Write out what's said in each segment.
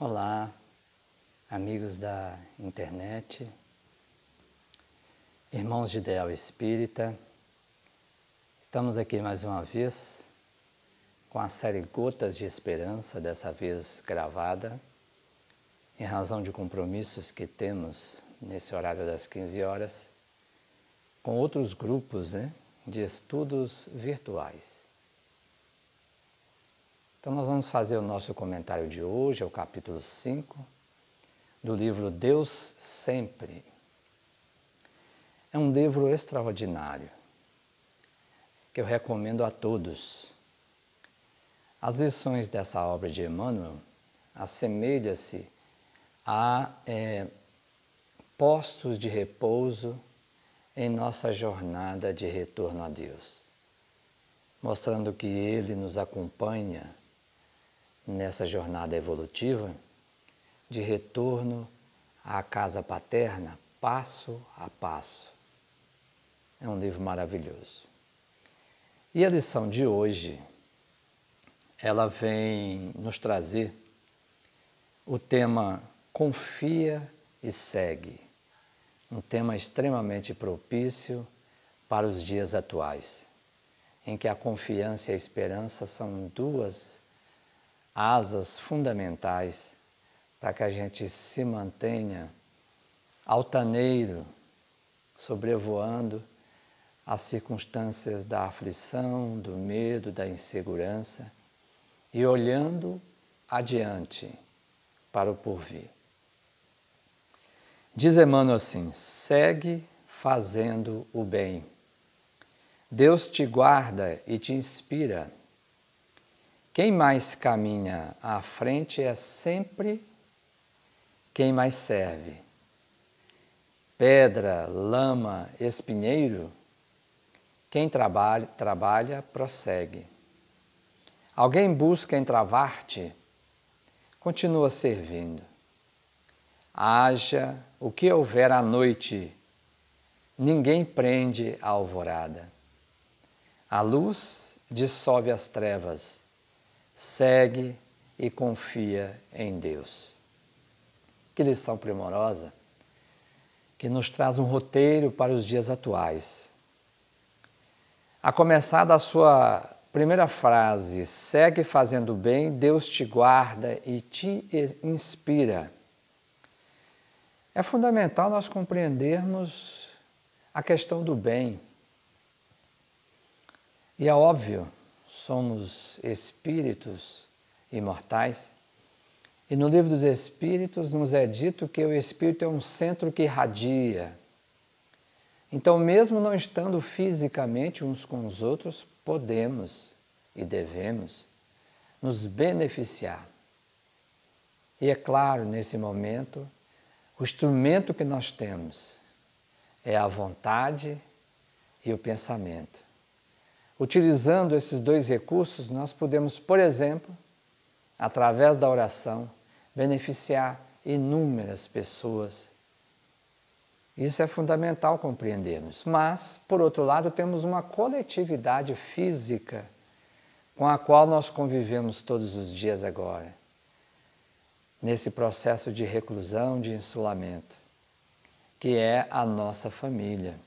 Olá, amigos da internet, irmãos de Ideal Espírita, estamos aqui mais uma vez com a série Gotas de Esperança, dessa vez gravada, em razão de compromissos que temos nesse horário das 15 horas, com outros grupos de estudos virtuais. Então nós vamos fazer o nosso comentário de hoje, é o capítulo 5, do livro Deus Sempre. É um livro extraordinário, que eu recomendo a todos. As lições dessa obra de Emmanuel assemelham-se a postos de repouso em nossa jornada de retorno a Deus, mostrando que Ele nos acompanha nessa jornada evolutiva de retorno à casa paterna, passo a passo. É um livro maravilhoso. E a lição de hoje, ela vem nos trazer o tema Confia e Segue, um tema extremamente propício para os dias atuais, em que a confiança e a esperança são duas asas fundamentais para que a gente se mantenha altaneiro, sobrevoando as circunstâncias da aflição, do medo, da insegurança e olhando adiante para o porvir. Diz Emmanuel assim: segue fazendo o bem. Deus te guarda e te inspira. Quem mais caminha à frente é sempre quem mais serve. Pedra, lama, espinheiro, quem trabalha, prossegue. Alguém busca entravar-te, continua servindo. Haja o que houver à noite, ninguém prende a alvorada. A luz dissolve as trevas, segue e confia em Deus. Que lição primorosa, que nos traz um roteiro para os dias atuais. A começar da sua primeira frase, segue fazendo bem, Deus te guarda e te inspira. É fundamental nós compreendermos a questão do bem. E é óbvio, somos espíritos imortais, e no livro dos Espíritos nos é dito que o espírito é um centro que irradia. Então, mesmo não estando fisicamente uns com os outros, podemos e devemos nos beneficiar. E é claro, nesse momento, o instrumento que nós temos é a vontade e o pensamento. Utilizando esses dois recursos, nós podemos, por exemplo, através da oração, beneficiar inúmeras pessoas. Isso é fundamental compreendermos. Mas, por outro lado, temos uma coletividade física com a qual nós convivemos todos os dias agora, nesse processo de reclusão, de insulamento, que é a nossa família.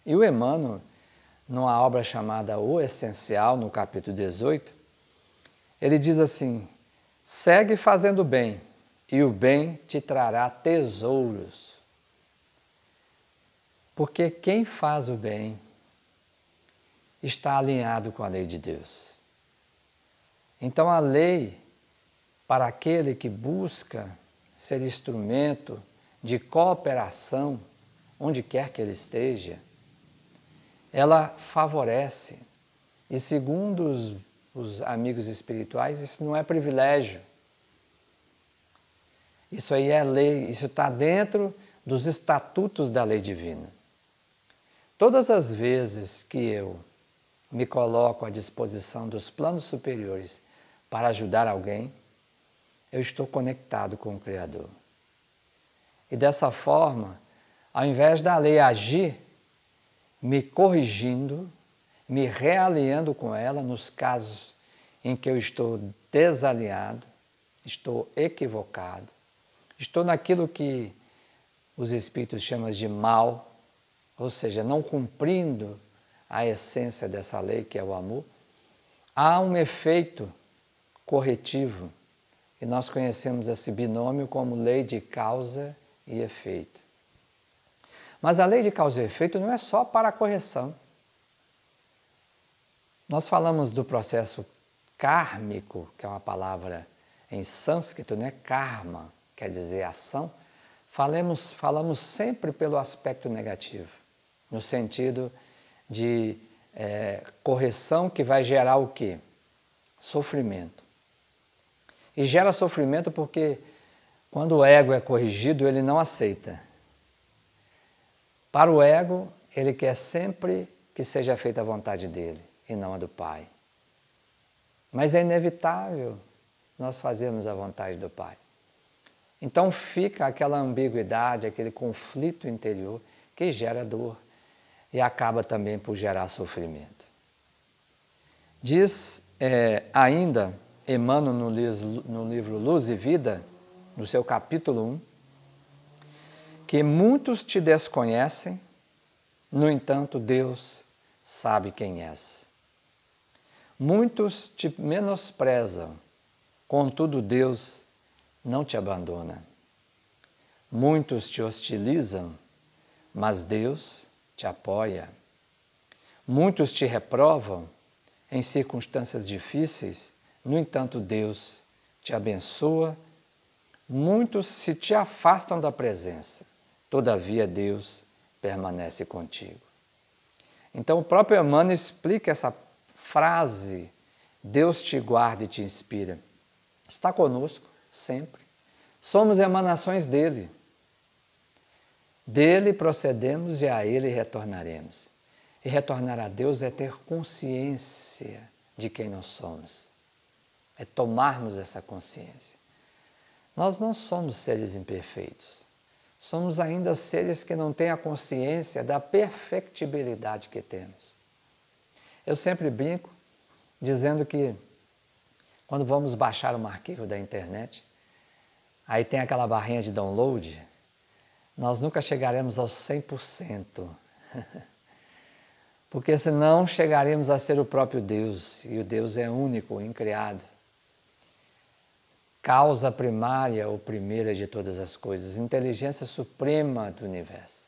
E o Emmanuel, numa obra chamada O Essencial, no capítulo 18, ele diz assim: segue fazendo bem, e o bem te trará tesouros. Porque quem faz o bem está alinhado com a lei de Deus. Então a lei, para aquele que busca ser instrumento de cooperação, onde quer que ele esteja, ela favorece. E segundo os amigos espirituais, isso não é privilégio. Isso aí é lei, isso está dentro dos estatutos da lei divina. Todas as vezes que eu me coloco à disposição dos planos superiores para ajudar alguém, eu estou conectado com o Criador. E dessa forma, ao invés da lei agir, me corrigindo, me realinhando com ela nos casos em que eu estou desalinhado, estou equivocado, estou naquilo que os espíritos chamam de mal, ou seja, não cumprindo a essência dessa lei que é o amor, há um efeito corretivo, e nós conhecemos esse binômio como lei de causa e efeito. Mas a lei de causa e efeito não é só para a correção. Nós falamos do processo kármico, que é uma palavra em sânscrito, né? Karma, quer dizer ação. Falamos sempre pelo aspecto negativo, no sentido de correção que vai gerar o quê? Sofrimento. E gera sofrimento porque quando o ego é corrigido, ele não aceita. Para o ego, ele quer sempre que seja feita a vontade dele e não a do Pai. Mas é inevitável nós fazermos a vontade do Pai. Então fica aquela ambiguidade, aquele conflito interior que gera dor e acaba também por gerar sofrimento. Diz ainda Emmanuel no livro Luz e Vida, no seu capítulo 1, que muitos te desconhecem, no entanto Deus sabe quem és. Muitos te menosprezam, contudo Deus não te abandona. Muitos te hostilizam, mas Deus te apoia. Muitos te reprovam em circunstâncias difíceis, no entanto Deus te abençoa. Muitos se te afastam da presença, todavia Deus permanece contigo. Então o próprio Emmanuel explica essa frase, Deus te guarda e te inspira. Está conosco sempre. Somos emanações dele. Dele procedemos e a ele retornaremos. E retornar a Deus é ter consciência de quem nós somos. É tomarmos essa consciência. Nós não somos seres imperfeitos. Somos ainda seres que não têm a consciência da perfectibilidade que temos. Eu sempre brinco dizendo que quando vamos baixar um arquivo da internet, aí tem aquela barrinha de download, nós nunca chegaremos aos 100%. Porque senão chegaremos a ser o próprio Deus, e o Deus é único, incriado. Causa primária ou primeira de todas as coisas, inteligência suprema do universo.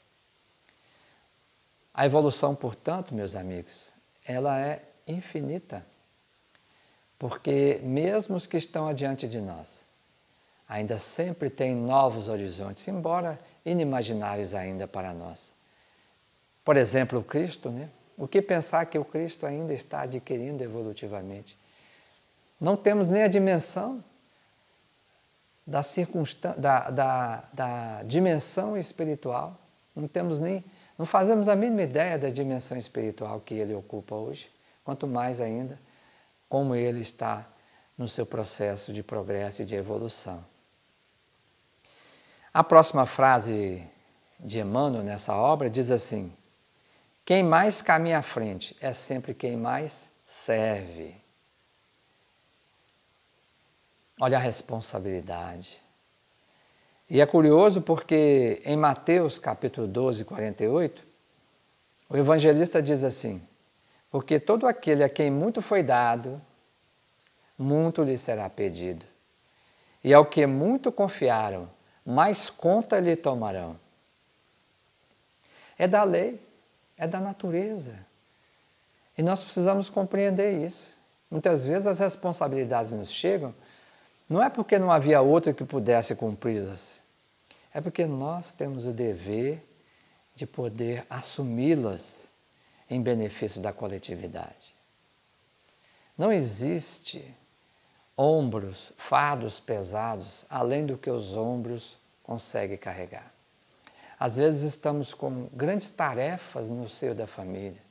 A evolução, portanto, meus amigos, ela é infinita. Porque mesmo os que estão adiante de nós, ainda sempre têm novos horizontes, embora inimagináveis ainda para nós. Por exemplo, o Cristo, né? O que pensar que o Cristo ainda está adquirindo evolutivamente? Não temos nem a dimensão da dimensão espiritual, não fazemos a mínima ideia da dimensão espiritual que ele ocupa hoje, quanto mais ainda como ele está no seu processo de progresso e de evolução. A próxima frase de Emmanuel nessa obra diz assim: quem mais caminha à frente é sempre quem mais serve. Olha a responsabilidade. E é curioso porque em Mateus capítulo 12, 48, o evangelista diz assim: porque todo aquele a quem muito foi dado, muito lhe será pedido. E ao que muito confiaram, mais conta lhe tomarão. É da lei, é da natureza. E nós precisamos compreender isso. Muitas vezes as responsabilidades nos chegam, não é porque não havia outro que pudesse cumpri-las, é porque nós temos o dever de poder assumi-las em benefício da coletividade. Não existe fardos pesados, além do que os ombros conseguem carregar. Às vezes estamos com grandes tarefas no seio da família,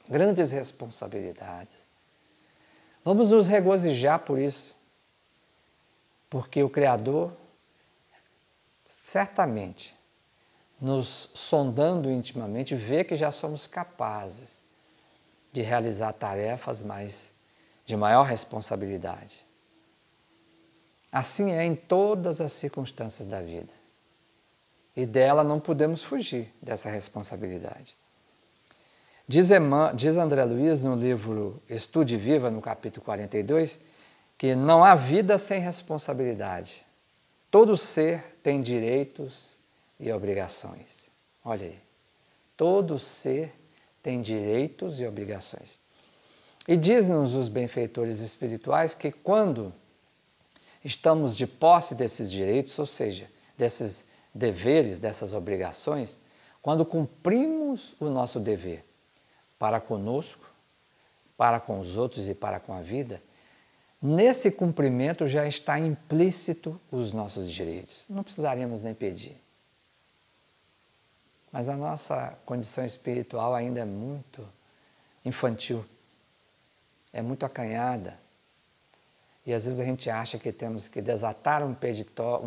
grandes responsabilidades. Vamos nos regozijar por isso, porque o Criador, certamente, nos sondando intimamente, vê que já somos capazes de realizar tarefas de maior responsabilidade. Assim é em todas as circunstâncias da vida. E dela não podemos fugir, dessa responsabilidade. Diz André Luiz no livro Estude e Viva, no capítulo 42, que não há vida sem responsabilidade. Todo ser tem direitos e obrigações. Olha aí. Todo ser tem direitos e obrigações. E diz-nos os benfeitores espirituais que quando estamos de posse desses direitos, ou seja, desses deveres, dessas obrigações, quando cumprimos o nosso dever para conosco, para com os outros e para com a vida, nesse cumprimento já está implícito os nossos direitos. Não precisaríamos nem pedir. Mas a nossa condição espiritual ainda é muito infantil, é muito acanhada. E às vezes a gente acha que temos que desatar um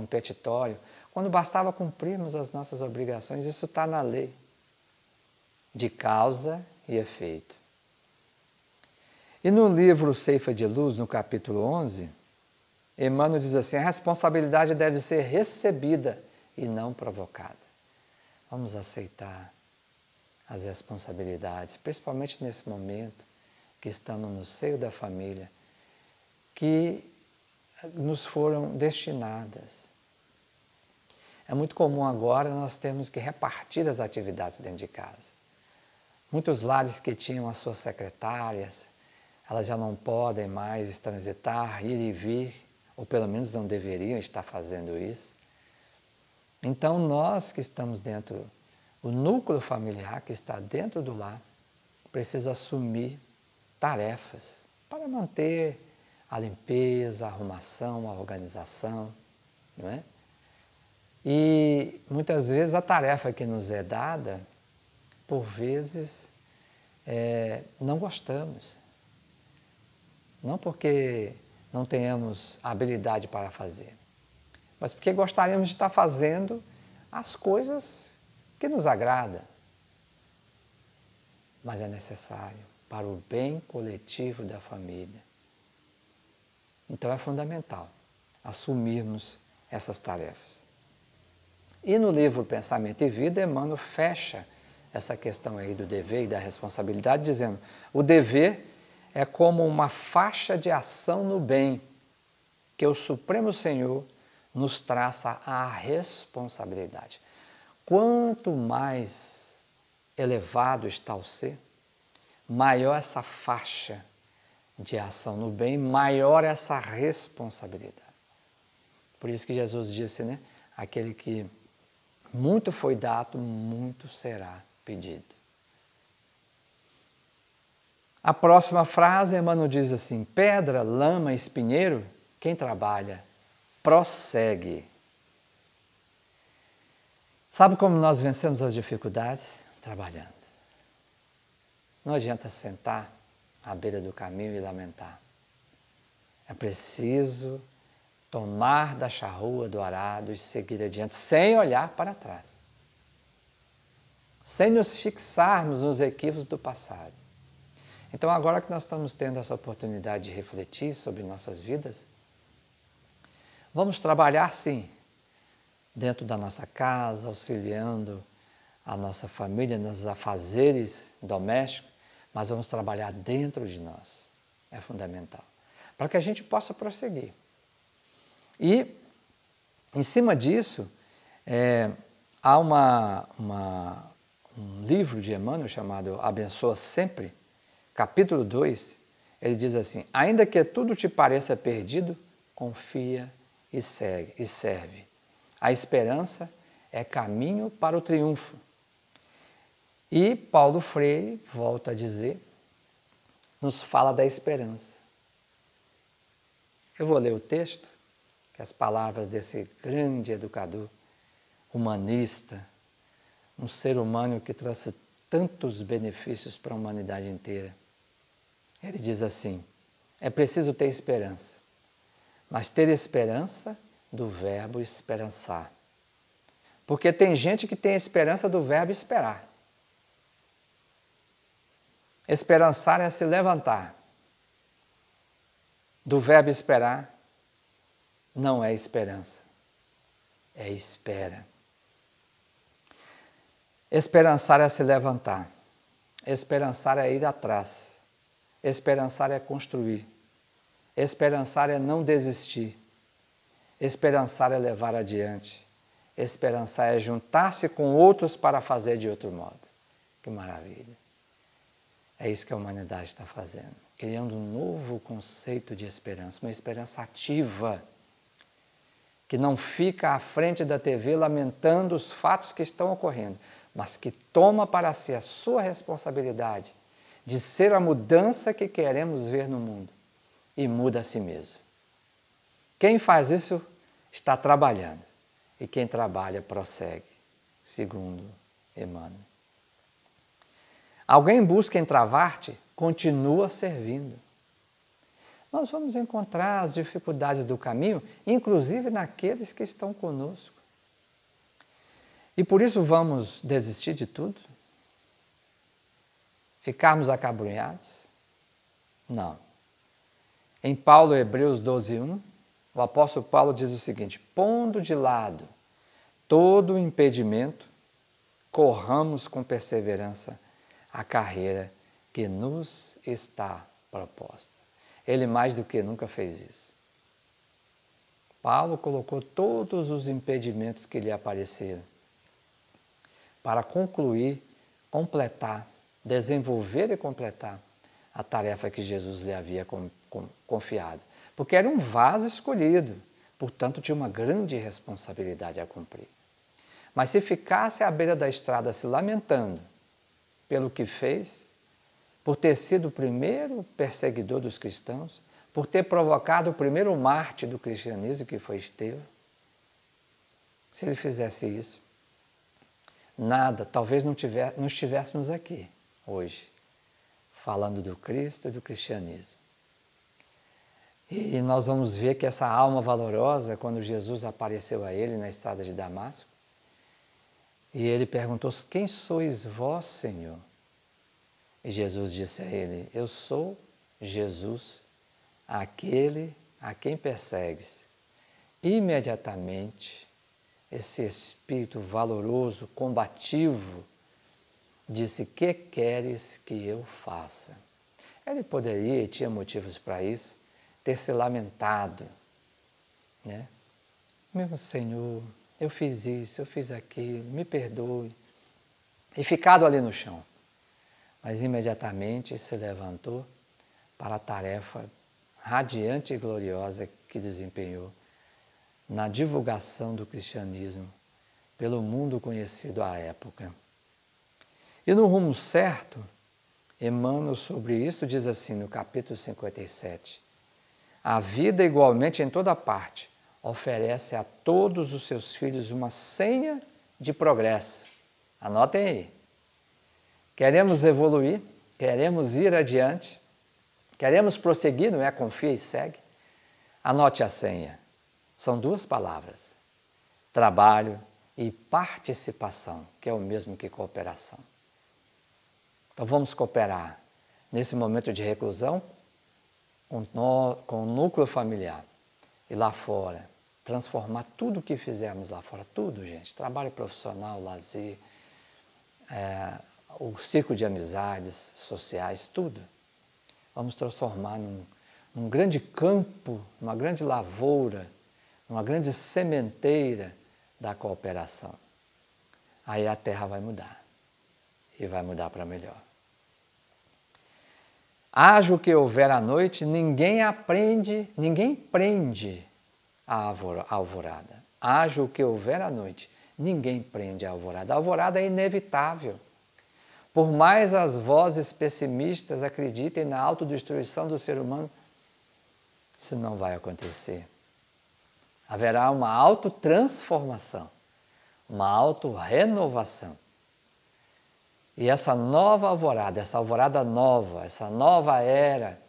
petitório, quando bastava cumprirmos as nossas obrigações. Isso está na lei, de causa e efeito. E no livro Ceifa de Luz, no capítulo 11, Emmanuel diz assim: a responsabilidade deve ser recebida e não provocada. Vamos aceitar as responsabilidades, principalmente nesse momento que estamos no seio da família, que nos foram destinadas. É muito comum agora nós termos que repartir as atividades dentro de casa. Muitos lares que tinham as suas secretárias, elas já não podem mais transitar, ir e vir, ou pelo menos não deveriam estar fazendo isso. Então nós que estamos dentro, o núcleo familiar que está dentro do lar, precisa assumir tarefas para manter a limpeza, a arrumação, a organização, não é? E muitas vezes a tarefa que nos é dada, por vezes, não gostamos. Não porque não tenhamos habilidade para fazer, mas porque gostaríamos de estar fazendo as coisas que nos agradam. Mas é necessário para o bem coletivo da família. Então é fundamental assumirmos essas tarefas. E no livro Pensamento e Vida, Emmanuel fecha essa questão aí do dever e da responsabilidade, dizendo: o dever é como uma faixa de ação no bem, que o Supremo Senhor nos traça a responsabilidade. Quanto mais elevado está o ser, maior essa faixa de ação no bem, maior essa responsabilidade. Por isso que Jesus disse, né? Aquele que muito foi dado, muito será pedido. A próxima frase, Emmanuel diz assim: pedra, lama, espinheiro, quem trabalha, prossegue. Sabe como nós vencemos as dificuldades? Trabalhando. Não adianta sentar à beira do caminho e lamentar. É preciso tomar da charrua do arado e seguir adiante, sem olhar para trás. Sem nos fixarmos nos equívocos do passado. Então, agora que nós estamos tendo essa oportunidade de refletir sobre nossas vidas, vamos trabalhar sim, dentro da nossa casa, auxiliando a nossa família nos afazeres domésticos, mas vamos trabalhar dentro de nós. É fundamental. Para que a gente possa prosseguir. E, em cima disso, há um livro de Emmanuel chamado Abençoa Sempre, capítulo 2, ele diz assim: ainda que tudo te pareça perdido, confia e segue, e serve. A esperança é caminho para o triunfo. E Paulo Freire, volta a dizer, nos fala da esperança. Eu vou ler o texto, que as palavras desse grande educador, humanista, um ser humano que trouxe tantos benefícios para a humanidade inteira. Ele diz assim: é preciso ter esperança, mas ter esperança do verbo esperançar. Porque tem gente que tem a esperança do verbo esperar. Esperançar é se levantar. Do verbo esperar, não é esperança, é espera. Esperançar é se levantar, esperançar é ir atrás, esperançar é construir, esperançar é não desistir, esperançar é levar adiante, esperançar é juntar-se com outros para fazer de outro modo. Que maravilha! É isso que a humanidade está fazendo, criando um novo conceito de esperança, uma esperança ativa, que não fica à frente da TV lamentando os fatos que estão ocorrendo, mas que toma para si a sua responsabilidade de ser a mudança que queremos ver no mundo e muda a si mesmo. Quem faz isso está trabalhando e quem trabalha prossegue, segundo Emmanuel. Alguém busca entravar-te, continua servindo. Nós vamos encontrar as dificuldades do caminho, inclusive naqueles que estão conosco. E por isso vamos desistir de tudo? Ficarmos acabrunhados? Não. Em Paulo, Hebreus 12:1, o apóstolo Paulo diz o seguinte: pondo de lado todo o impedimento, corramos com perseverança a carreira que nos está proposta. Ele mais do que nunca fez isso. Paulo colocou todos os impedimentos que lhe apareceram para concluir, completar, desenvolver e completar a tarefa que Jesus lhe havia confiado. Porque era um vaso escolhido, portanto tinha uma grande responsabilidade a cumprir. Mas se ficasse à beira da estrada se lamentando pelo que fez, por ter sido o primeiro perseguidor dos cristãos, por ter provocado o primeiro mártir do cristianismo, que foi Estevão, se ele fizesse isso, nada, talvez não estivéssemos aqui hoje, falando do Cristo e do cristianismo. E nós vamos ver que essa alma valorosa, quando Jesus apareceu a ele na estrada de Damasco, e ele perguntou: quem sois vós, Senhor? E Jesus disse a ele: eu sou Jesus, aquele a quem persegues. Imediatamente, esse espírito valoroso, combativo, disse: que queres que eu faça? Ele poderia, e tinha motivos para isso, ter se lamentado, né? Meu Senhor, eu fiz isso, eu fiz aquilo, me perdoe. E ficado ali no chão. Mas imediatamente se levantou para a tarefa radiante e gloriosa que desempenhou na divulgação do cristianismo pelo mundo conhecido à época. E no rumo certo, Emmanuel sobre isso diz assim no capítulo 57, a vida igualmente em toda parte oferece a todos os seus filhos uma senha de progresso. Anotem aí. Queremos evoluir, queremos ir adiante, queremos prosseguir, não é? Confia e segue. Anote a senha. São duas palavras: trabalho e participação, que é o mesmo que cooperação. Então vamos cooperar nesse momento de reclusão com o núcleo familiar e lá fora, transformar tudo o que fizermos lá fora, tudo, gente, trabalho profissional, lazer, o círculo de amizades sociais, tudo. Vamos transformar num grande campo, numa grande lavoura, numa grande sementeira da cooperação. Aí a terra vai mudar, e vai mudar para melhor. Haja o que houver à noite, ninguém prende a alvorada. Haja o que houver à noite, ninguém prende a alvorada. A alvorada é inevitável. Por mais as vozes pessimistas acreditem na autodestruição do ser humano, isso não vai acontecer. Haverá uma autotransformação, uma autorrenovação. E essa nova alvorada, essa alvorada nova, essa nova era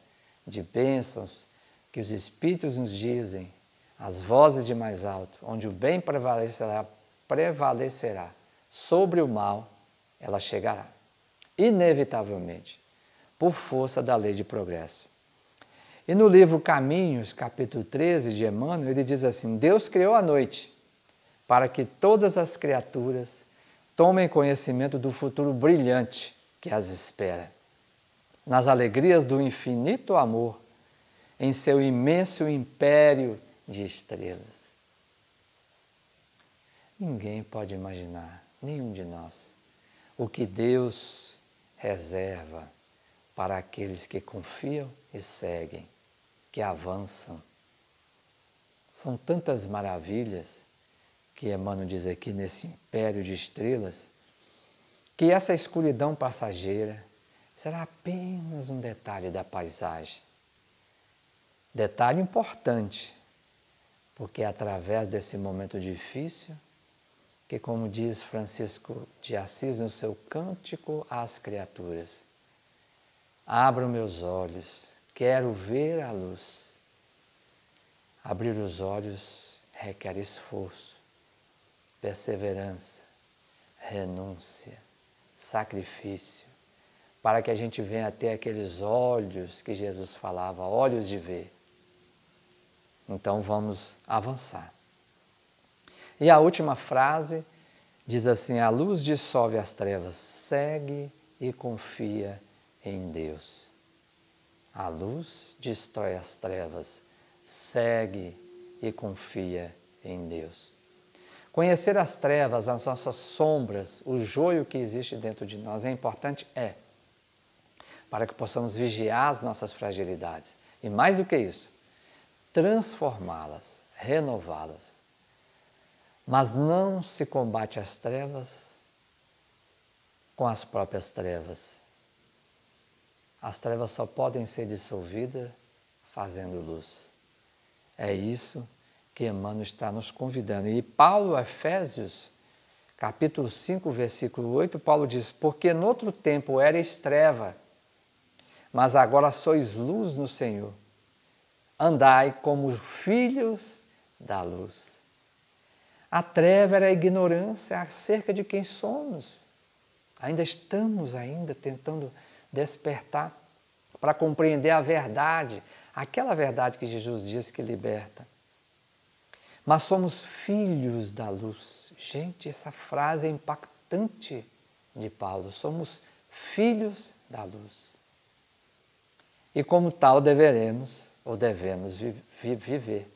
de bênçãos que os Espíritos nos dizem, as vozes de mais alto, onde o bem prevalecerá sobre o mal, ela chegará, inevitavelmente, por força da lei de progresso. E no livro Caminhos, capítulo 13 de Emmanuel, ele diz assim: Deus criou a noite para que todas as criaturas tomem conhecimento do futuro brilhante que as espera, nas alegrias do infinito amor, em seu imenso império de estrelas. Ninguém pode imaginar, nenhum de nós, o que Deus reserva para aqueles que confiam e seguem, que avançam. São tantas maravilhas que Emmanuel diz aqui nesse império de estrelas, que essa escuridão passageira será apenas um detalhe da paisagem. Detalhe importante, porque é através desse momento difícil que, como diz Francisco de Assis no seu Cântico às Criaturas, abro meus olhos, quero ver a luz. Abrir os olhos requer esforço, perseverança, renúncia, sacrifício, para que a gente venha a ter aqueles olhos que Jesus falava, olhos de ver. Então vamos avançar. E a última frase diz assim: a luz dissolve as trevas, segue e confia em Deus. A luz destrói as trevas, segue e confia em Deus. Conhecer as trevas, as nossas sombras, o joio que existe dentro de nós é importante? É. Para que possamos vigiar as nossas fragilidades. E mais do que isso, transformá-las, renová-las. Mas não se combate as trevas com as próprias trevas. As trevas só podem ser dissolvidas fazendo luz. É isso que Emmanuel está nos convidando. E Paulo, Efésios, capítulo 5, versículo 8, Paulo diz: porque noutro tempo erais treva, mas agora sois luz no Senhor. Andai como filhos da luz. A treva era a ignorância acerca de quem somos. Ainda estamos tentando despertar para compreender a verdade, aquela verdade que Jesus disse que liberta. Mas somos filhos da luz. Gente, essa frase é impactante de Paulo. Somos filhos da luz. E como tal devemos viver.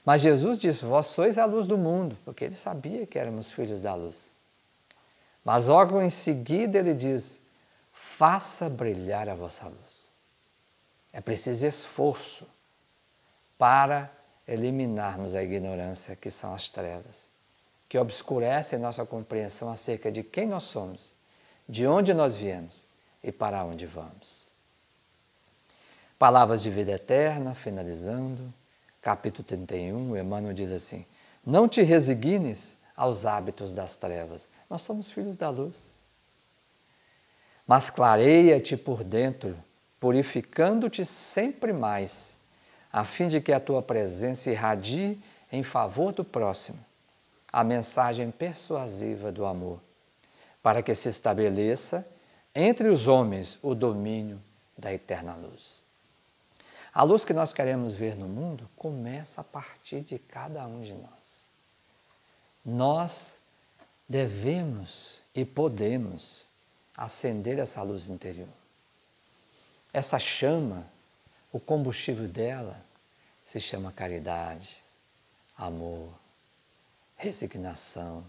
Mas Jesus disse: vós sois a luz do mundo, porque ele sabia que éramos filhos da luz. Mas logo em seguida ele diz: faça brilhar a vossa luz. É preciso esforço para eliminarmos a ignorância, que são as trevas, que obscurecem nossa compreensão acerca de quem nós somos, de onde nós viemos e para onde vamos. Palavras de vida eterna, finalizando, capítulo 31, Emmanuel diz assim: não te resignes aos hábitos das trevas. Nós somos filhos da luz. Mas clareia-te por dentro, purificando-te sempre mais, a fim de que a tua presença irradie em favor do próximo a mensagem persuasiva do amor, para que se estabeleça entre os homens o domínio da eterna luz. A luz que nós queremos ver no mundo começa a partir de cada um de nós. Nós devemos e podemos acender essa luz interior. Essa chama, o combustível dela, se chama caridade, amor, resignação,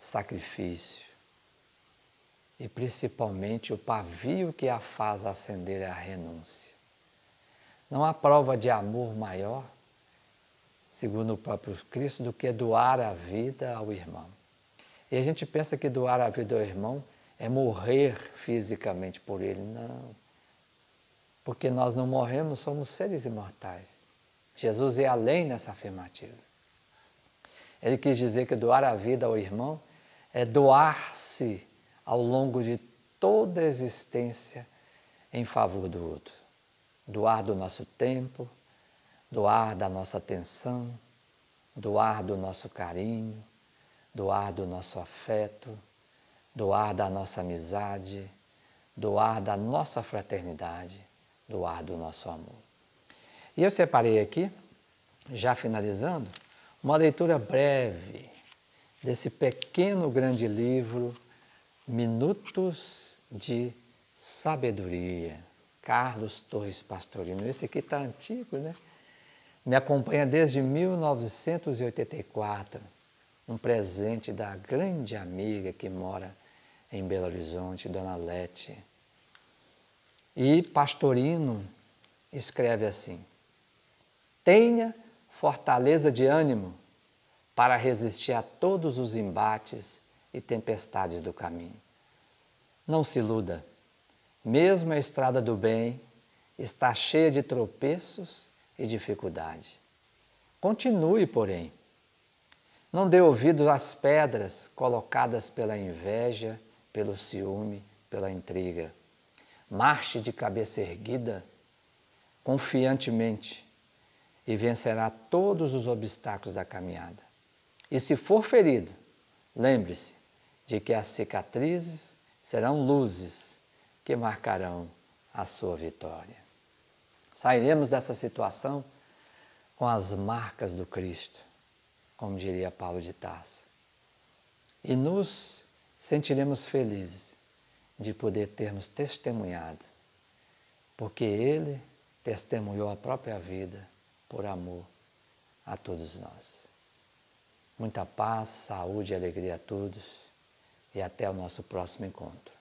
sacrifício. E principalmente o pavio que a faz acender é a renúncia. Não há prova de amor maior, segundo o próprio Cristo, do que doar a vida ao irmão. E a gente pensa que doar a vida ao irmão é morrer fisicamente por ele. Não. Porque nós não morremos, somos seres imortais. Jesus é além nessa afirmativa. Ele quis dizer que doar a vida ao irmão é doar-se ao longo de toda a existência em favor do outro. Doar do nosso tempo, doar da nossa atenção, doar do nosso carinho, doar do nosso afeto, doar da nossa amizade, doar da nossa fraternidade, do ar do nosso amor. E eu separei aqui, já finalizando, uma leitura breve desse pequeno grande livro, Minutos de Sabedoria, Carlos Torres Pastorino. Esse aqui está antigo, né? Me acompanha desde 1984, um presente da grande amiga que mora em Belo Horizonte, Dona Lete. E Pastorino escreve assim: tenha fortaleza de ânimo para resistir a todos os embates e tempestades do caminho. Não se iluda, mesmo a estrada do bem está cheia de tropeços e dificuldade. Continue, porém. Não dê ouvido às pedras colocadas pela inveja, pelo ciúme, pela intriga. Marche de cabeça erguida, confiantemente, e vencerá todos os obstáculos da caminhada. E se for ferido, lembre-se de que as cicatrizes serão luzes que marcarão a sua vitória. Sairemos dessa situação com as marcas do Cristo, como diria Paulo de Tarso. E nos sentiremos felizes de poder termos testemunhado, porque Ele testemunhou a própria vida por amor a todos nós. Muita paz, saúde e alegria a todos e até o nosso próximo encontro.